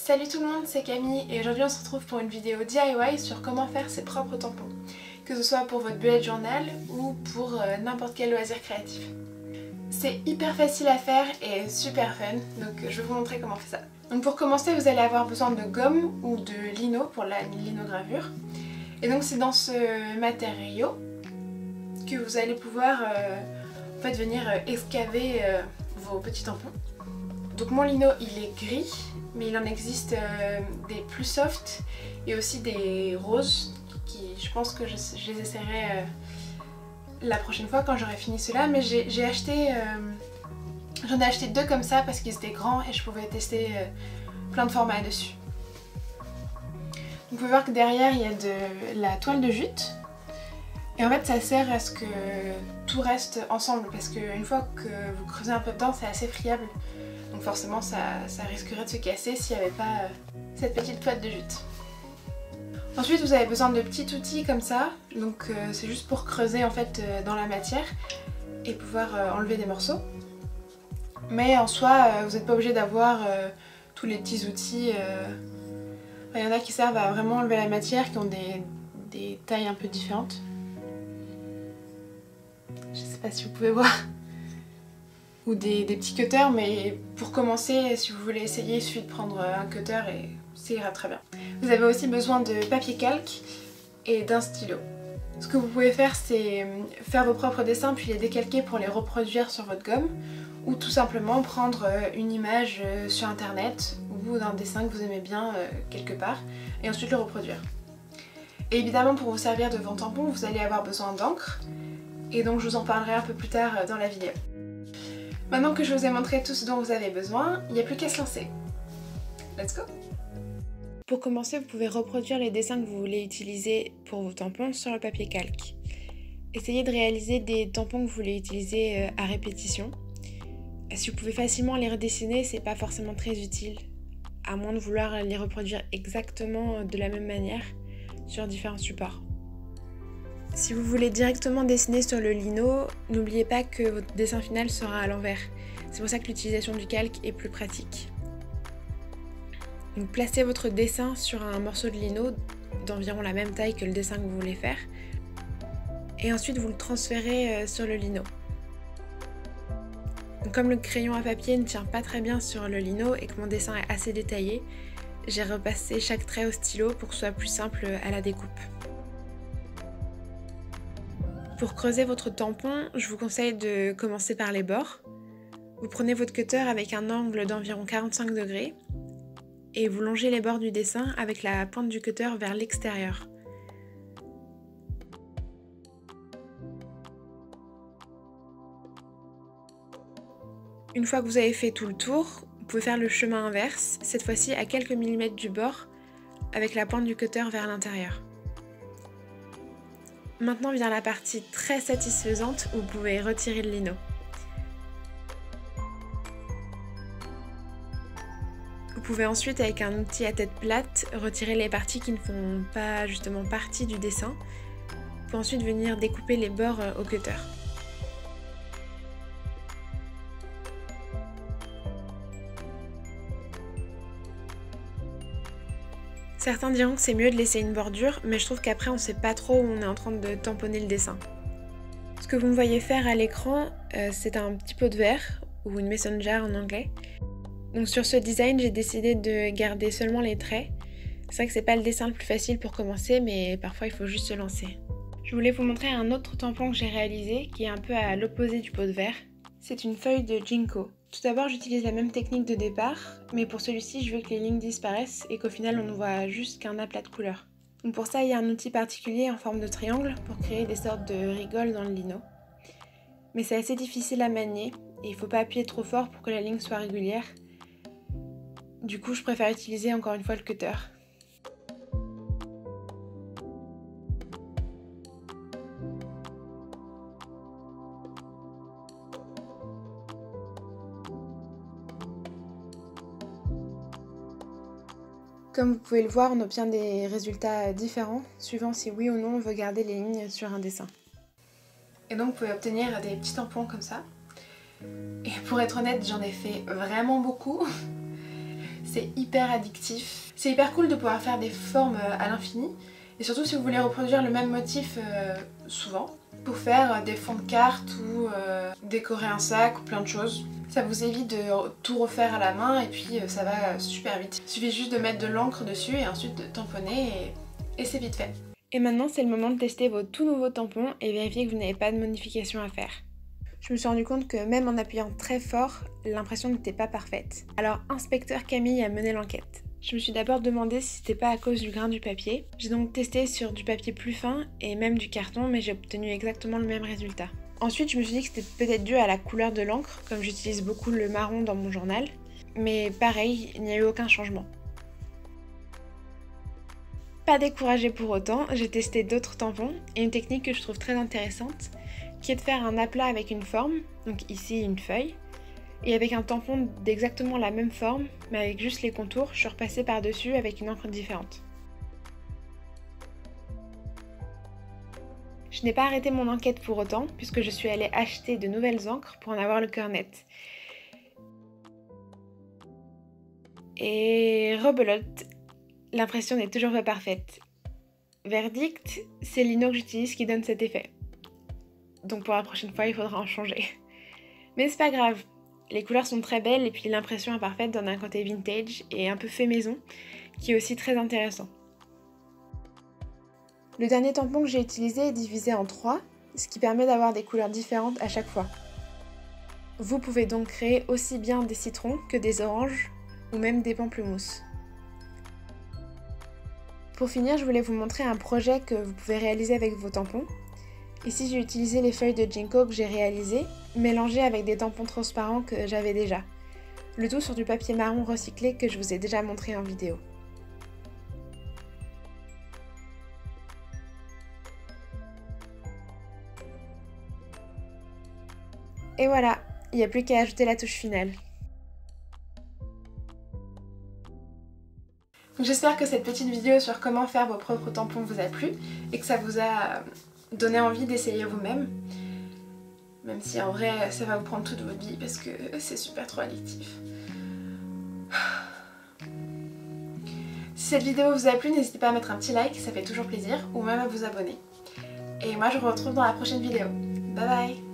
Salut tout le monde, c'est Camille et aujourd'hui on se retrouve pour une vidéo DIY sur comment faire ses propres tampons. Que ce soit pour votre bullet journal ou pour n'importe quel loisir créatif. C'est hyper facile à faire et super fun, donc je vais vous montrer comment on fait ça. Donc pour commencer, vous allez avoir besoin de gomme ou de lino pour la linogravure. Et donc c'est dans ce matériau que vous allez pouvoir en fait, venir excaver vos petits tampons. Donc mon lino il est gris, mais il en existe des plus soft et aussi des roses qui je pense que je les essaierai la prochaine fois quand j'aurai fini cela. Mais j'ai acheté, j'en ai acheté deux comme ça parce qu'ils étaient grands et je pouvais tester plein de formats dessus. Vous pouvez voir que derrière il y a de la toile de jute. Et en fait ça sert à ce que tout reste ensemble parce qu'une fois que vous creusez un peu dedans c'est assez friable. Donc forcément ça risquerait de se casser s'il n'y avait pas cette petite toile de jute. Ensuite vous avez besoin de petits outils comme ça. Donc c'est juste pour creuser en fait dans la matière et pouvoir enlever des morceaux. Mais en soi vous n'êtes pas obligé d'avoir tous les petits outils. Il y en a qui servent à vraiment enlever la matière, qui ont des tailles un peu différentes. Je sais pas si vous pouvez voir. Ou des petits cutters, mais pour commencer, si vous voulez essayer, il suffit de prendre un cutter et ça ira très bien. Vous avez aussi besoin de papier calque et d'un stylo. Ce que vous pouvez faire, c'est faire vos propres dessins puis les décalquer pour les reproduire sur votre gomme, ou tout simplement prendre une image sur internet ou d'un dessin que vous aimez bien quelque part et ensuite le reproduire. Et évidemment, pour vous servir de vos tampons, vous allez avoir besoin d'encre et donc je vous en parlerai un peu plus tard dans la vidéo. Maintenant que je vous ai montré tout ce dont vous avez besoin, il n'y a plus qu'à se lancer. Let's go! Pour commencer, vous pouvez reproduire les dessins que vous voulez utiliser pour vos tampons sur le papier calque. Essayez de réaliser des tampons que vous voulez utiliser à répétition. Si vous pouvez facilement les redessiner, c'est pas forcément très utile, à moins de vouloir les reproduire exactement de la même manière sur différents supports. Si vous voulez directement dessiner sur le lino, n'oubliez pas que votre dessin final sera à l'envers. C'est pour ça que l'utilisation du calque est plus pratique. Donc placez votre dessin sur un morceau de lino d'environ la même taille que le dessin que vous voulez faire. Et ensuite vous le transférez sur le lino. Donc comme le crayon à papier ne tient pas très bien sur le lino et que mon dessin est assez détaillé, j'ai repassé chaque trait au stylo pour que ce soit plus simple à la découpe. Pour creuser votre tampon, je vous conseille de commencer par les bords. Vous prenez votre cutter avec un angle d'environ 45 degrés et vous longez les bords du dessin avec la pointe du cutter vers l'extérieur. Une fois que vous avez fait tout le tour, vous pouvez faire le chemin inverse, cette fois-ci à quelques millimètres du bord, avec la pointe du cutter vers l'intérieur. Maintenant vient la partie très satisfaisante où vous pouvez retirer le lino. Vous pouvez ensuite avec un outil à tête plate retirer les parties qui ne font pas justement partie du dessin, pour ensuite venir découper les bords au cutter. Certains diront que c'est mieux de laisser une bordure, mais je trouve qu'après on ne sait pas trop où on est en train de tamponner le dessin. Ce que vous me voyez faire à l'écran, c'est un petit pot de verre, ou une mason jar en anglais. Donc sur ce design, j'ai décidé de garder seulement les traits. C'est vrai que c'est pas le dessin le plus facile pour commencer, mais parfois il faut juste se lancer. Je voulais vous montrer un autre tampon que j'ai réalisé, qui est un peu à l'opposé du pot de verre. C'est une feuille de ginkgo. Tout d'abord, j'utilise la même technique de départ, mais pour celui-ci, je veux que les lignes disparaissent et qu'au final, on ne voit juste qu'un aplat de couleur. Donc pour ça, il y a un outil particulier en forme de triangle pour créer des sortes de rigoles dans le lino. Mais c'est assez difficile à manier et il ne faut pas appuyer trop fort pour que la ligne soit régulière. Du coup, je préfère utiliser encore une fois le cutter. Comme vous pouvez le voir, on obtient des résultats différents, suivant si oui ou non on veut garder les lignes sur un dessin. Et donc vous pouvez obtenir des petits tampons comme ça. Et pour être honnête, j'en ai fait vraiment beaucoup. c'est hyper addictif. C'est hyper cool de pouvoir faire des formes à l'infini. Et surtout si vous voulez reproduire le même motif souvent. Pour faire des fonds de cartes ou décorer un sac ou plein de choses. Ça vous évite de tout refaire à la main et puis ça va super vite. Il suffit juste de mettre de l'encre dessus et ensuite de tamponner et c'est vite fait. Et maintenant c'est le moment de tester vos tout nouveaux tampons et vérifier que vous n'avez pas de modifications à faire. Je me suis rendu compte que même en appuyant très fort, l'impression n'était pas parfaite. Alors inspecteur Camille a mené l'enquête. Je me suis d'abord demandé si c'était pas à cause du grain du papier. J'ai donc testé sur du papier plus fin et même du carton, mais j'ai obtenu exactement le même résultat. Ensuite, je me suis dit que c'était peut-être dû à la couleur de l'encre, comme j'utilise beaucoup le marron dans mon journal. Mais pareil, il n'y a eu aucun changement. Pas découragée pour autant, j'ai testé d'autres tampons et une technique que je trouve très intéressante, qui est de faire un aplat avec une forme, donc ici une feuille, et avec un tampon d'exactement la même forme, mais avec juste les contours, je suis repassée par-dessus avec une encre différente. Je n'ai pas arrêté mon enquête pour autant, puisque je suis allée acheter de nouvelles encres pour en avoir le cœur net. Et rebelote, l'impression n'est toujours pas parfaite. Verdict, c'est l'Ino que j'utilise qui donne cet effet. Donc pour la prochaine fois, il faudra en changer. Mais c'est pas grave. Les couleurs sont très belles et puis l'impression imparfaite donne un côté vintage et un peu fait maison qui est aussi très intéressant. Le dernier tampon que j'ai utilisé est divisé en 3, ce qui permet d'avoir des couleurs différentes à chaque fois. Vous pouvez donc créer aussi bien des citrons que des oranges ou même des pamplemousses. Pour finir, je voulais vous montrer un projet que vous pouvez réaliser avec vos tampons. Ici, j'ai utilisé les feuilles de ginkgo que j'ai réalisées, mélangées avec des tampons transparents que j'avais déjà. Le tout sur du papier marron recyclé que je vous ai déjà montré en vidéo. Et voilà, il n'y a plus qu'à ajouter la touche finale. J'espère que cette petite vidéo sur comment faire vos propres tampons vous a plu et que ça vous a donné envie d'essayer vous-même. Même si en vrai ça va vous prendre toute votre vie parce que c'est super trop addictif. Si cette vidéo vous a plu, n'hésitez pas à mettre un petit like, ça fait toujours plaisir, ou même à vous abonner. Et moi je vous retrouve dans la prochaine vidéo. Bye bye!